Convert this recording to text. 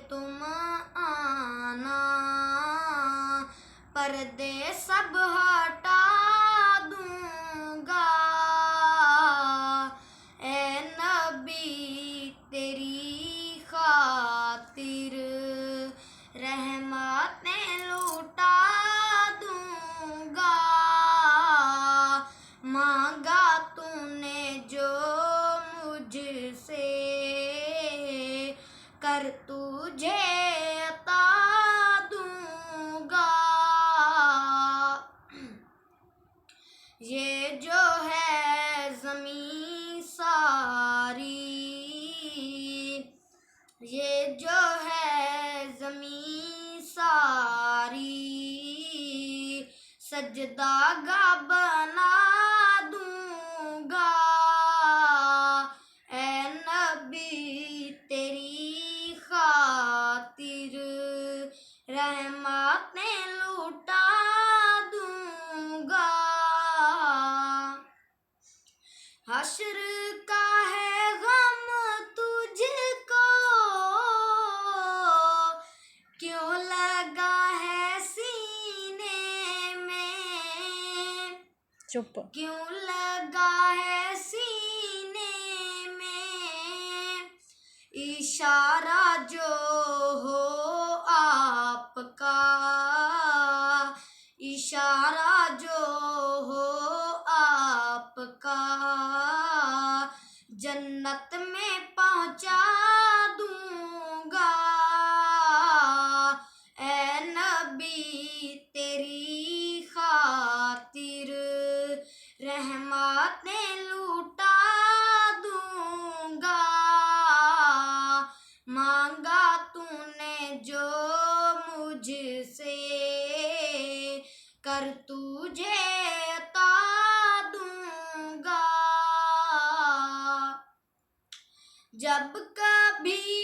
तुम आना, पर्दे सब हटा दूंगा। ए नबी तेरी खातिर रहमतें लूटा दूंगा। मांगा तूने जो मुझसे, कर तुझे अता दूंगा। ये जो है ज़मीं सारी, ये जो है ज़मीं सारी, सजदागाह बना दूंगा। ए नबी तेरी खातिर रहमतें लूटा दूंगा। हश्र का है गम तुझको, क्यों लगा है सीने में, चुप, क्यों लगा है सीने में। इशारा जो हो आपका, इशारा जो हो आपका, जन्नत में पहुंचा दूंगा। ए नबी तेरी खातिर रहमतें लूटा दूंगा। मांगा तूने जो मुझसे, कर तुझे अता दूंगा। जब कभी